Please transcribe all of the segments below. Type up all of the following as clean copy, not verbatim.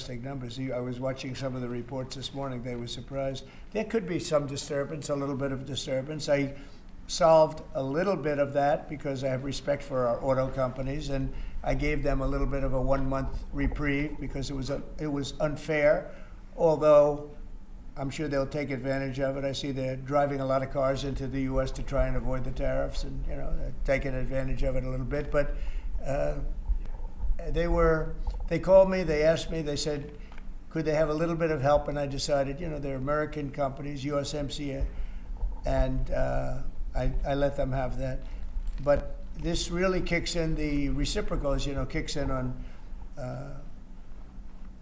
fantastic numbers. I was watching some of the reports this morning. They were surprised. There could be some disturbance, a little bit of disturbance. I solved a little bit of that because I have respect for our auto companies, and I gave them a little bit of a 1-month reprieve because it was unfair, although I'm sure they'll take advantage of it. I see they're driving a lot of cars into the U.S. to try and avoid the tariffs, and they're taking advantage of it a little bit. But they called me, they asked me, they said, could they have a little bit of help? And I decided, they're American companies, USMCA, and I let them have that. But this really kicks in, the reciprocals, kicks in on,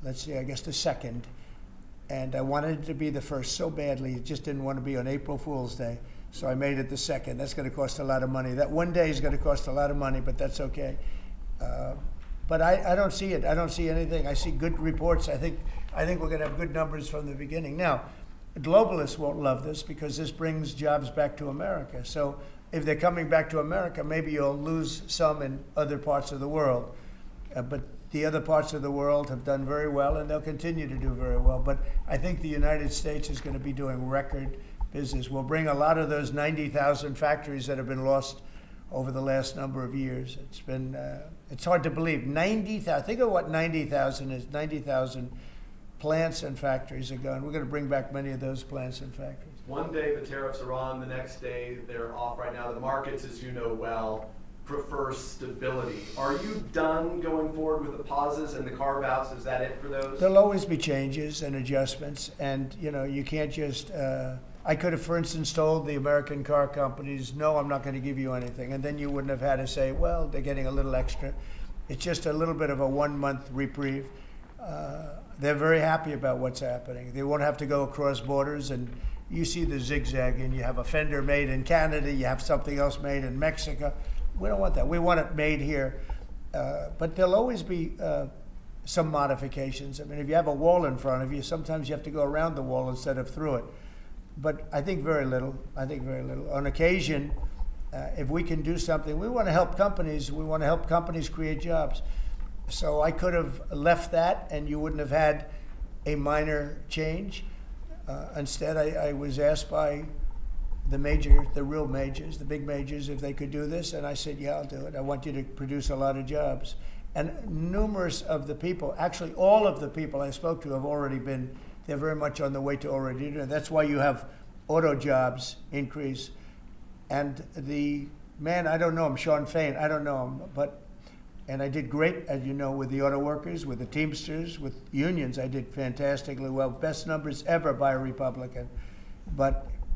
let's see, I guess the 2nd. And I wanted it to be the 1st so badly. It just didn't want to be on April Fool's Day. So I made it the 2nd. That's going to cost a lot of money. That one day is going to cost a lot of money, but that's okay. But I don't see it. I don't see anything. I see good reports. I think we're going to have good numbers from the beginning. Now, globalists won't love this because this brings jobs back to America. So if they're coming back to America, maybe you'll lose some in other parts of the world. But the other parts of the world have done very well, and they'll continue to do very well. But I think the United States is going to be doing record business. We'll bring a lot of those 90,000 factories that have been lost over the last number of years. It's hard to believe. 90,000, think of what 90,000 is. 90,000 plants and factories are gone. We're going to bring back many of those plants and factories. One day the tariffs are on, the next day they're off. Right now the markets, as you know well, prefer stability. Are you done going forward with the pauses and the carve-outs? Is that it for those? There'll always be changes and adjustments, and you can't just. I could have, for instance, told the American car companies, no, I'm not going to give you anything, and then you wouldn't have had to say, well, they're getting a little extra. It's just a little bit of a 1-month reprieve. They're very happy about what's happening. They won't have to go across borders, and you see the zigzag, and you have a fender made in Canada, you have something else made in Mexico. We don't want that. We want it made here. But there'll always be some modifications. I mean, if you have a wall in front of you, sometimes you have to go around the wall instead of through it. But I think very little. On occasion, if we can do something, we want to help companies. We want to help companies create jobs. So I could have left that, and you wouldn't have had a minor change. Instead, I was asked by the real majors, the big majors, if they could do this, and I said, yeah, I'll do it. I want you to produce a lot of jobs. And numerous of the people, actually all of the people I spoke to have already been, they're very much on the way to already doing it. That's why you have auto jobs increase. And the man, I don't know him, Sean Fain, I don't know him, and I did great, as you know, with the auto workers, with the Teamsters, with unions. I did fantastically well, best numbers ever by a Republican.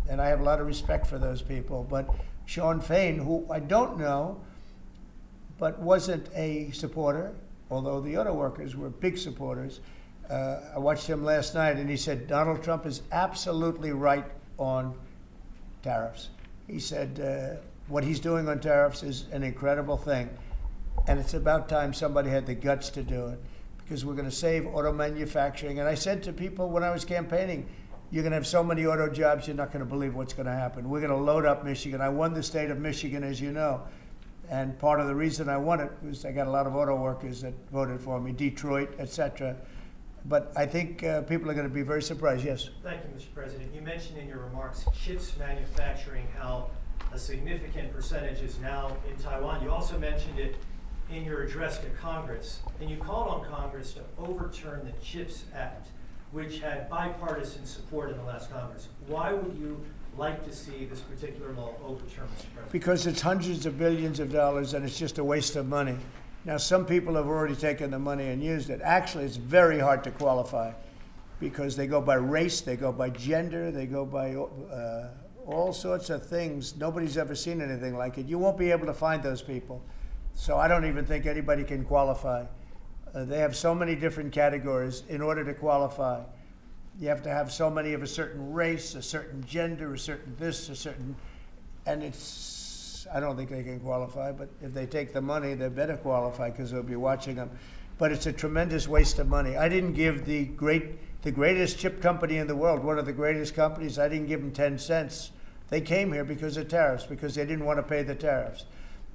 And I have a lot of respect for those people. But Sean Fain, who I don't know, but wasn't a supporter, although the auto workers were big supporters. I watched him last night, and he said, Donald Trump is absolutely right on tariffs. He said, what he's doing on tariffs is an incredible thing. And it's about time somebody had the guts to do it, because we're going to save auto manufacturing. And I said to people when I was campaigning, you're going to have so many auto jobs, you're not going to believe what's going to happen. We're going to load up Michigan. I won the state of Michigan, as you know. And part of the reason I won it was I got a lot of auto workers that voted for me, Detroit, etc. But I think people are going to be very surprised. Yes? Thank you, Mr. President. You mentioned in your remarks chips manufacturing, how a significant percentage is now in Taiwan. You also mentioned it in your address to Congress, and you called on Congress to overturn the CHIPS Act, which had bipartisan support in the last Congress. Why would you like to see this particular law overturned, Mr. President? Because it's hundreds of billions of dollars, and it's just a waste of money. Now, some people have already taken the money and used it. Actually, it's very hard to qualify because they go by race, they go by gender, they go by all sorts of things. Nobody's ever seen anything like it. You won't be able to find those people. So I don't even think anybody can qualify. They have so many different categories in order to qualify. You have to have so many of a certain race, a certain gender, a certain this, a certain, and I don't think they can qualify, but if they take the money, they better qualify because they'll be watching them. But it's a tremendous waste of money. I didn't give the greatest chip company in the world, one of the greatest companies, I didn't give them 10 cents. They came here because of tariffs, because they didn't want to pay the tariffs.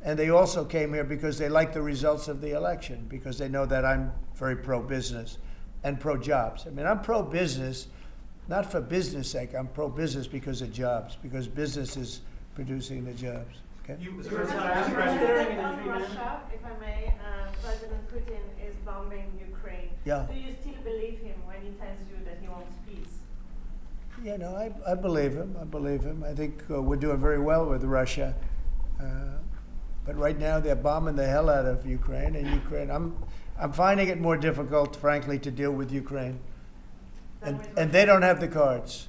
And they also came here because they like the results of the election, because they know that I'm very pro-business. and pro-jobs. I mean, I'm pro-business, not for business sake. I'm pro-business because of jobs, because business is producing the jobs. Okay? You, Mr. Mr. President, President, President, on Russia, if I may, President Putin is bombing Ukraine. Yeah. Do you still believe him when he tells you that he wants peace? You know, I believe him. I believe him. I think we're doing very well with Russia. But right now they're bombing the hell out of Ukraine, and Ukraine. I'm finding it more difficult, frankly, to deal with Ukraine. And they don't have the cards.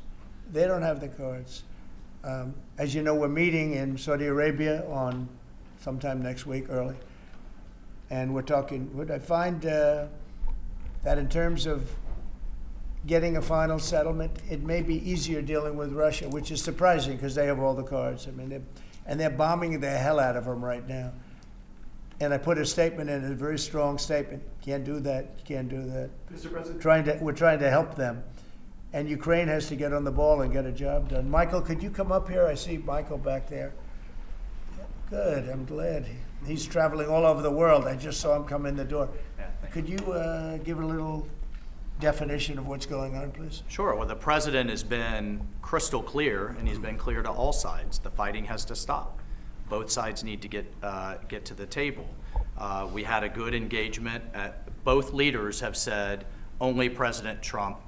They don't have the cards. As you know, we're meeting in Saudi Arabia on sometime next week, early. And we're talking, would I find that in terms of getting a final settlement, it may be easier dealing with Russia, which is surprising because they have all the cards. I mean, they're bombing the hell out of them right now. And I put a statement in, a very strong statement. Can't do that. Can't do that. Mr. President? We're trying to help them. And Ukraine has to get on the ball and get a job done. Michael, could you come up here? I see Michael back there. Good, I'm glad. He's traveling all over the world. I just saw him come in the door. Yeah, thank Could you give a little definition of what's going on, please? Sure. Well, the president has been crystal clear, and he's been clear to all sides. The fighting has to stop. Both sides need to get to the table. We had a good engagement. Both leaders have said only President Trump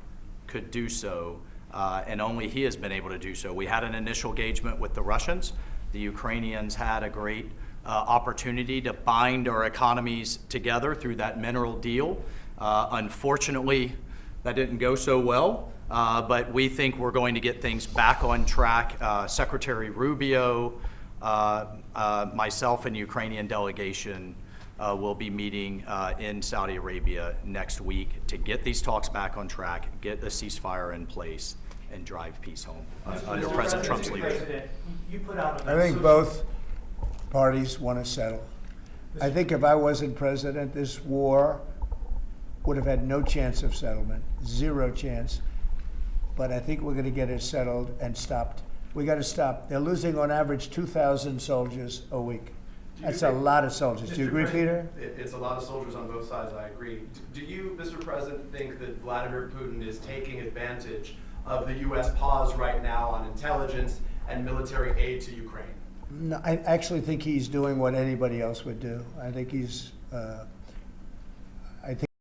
could do so, and only he has been able to do so. We had an initial engagement with the Russians. The Ukrainians had a great opportunity to bind our economies together through that mineral deal. Unfortunately, that didn't go so well, but we think we're going to get things back on track. Secretary Rubio, myself, and the Ukrainian delegation will be meeting in Saudi Arabia next week to get these talks back on track, get a ceasefire in place, and drive peace home under Mr. President Trump's Mr. leadership. President, you put out a I think social- both parties want to settle. I think if I wasn't president, this war would have had no chance of settlement, zero chance. But I think we're going to get it settled and stopped. We got to stop. They're losing on average 2,000 soldiers a week. Do you That's a think- lot of soldiers. Do you Mr. agree, President, Peter? It's a lot of soldiers on both sides, I agree. Do you, Mr. President, think that Vladimir Putin is taking advantage of the U.S. pause right now on intelligence and military aid to Ukraine? No, I actually think he's doing what anybody else would do. I think he's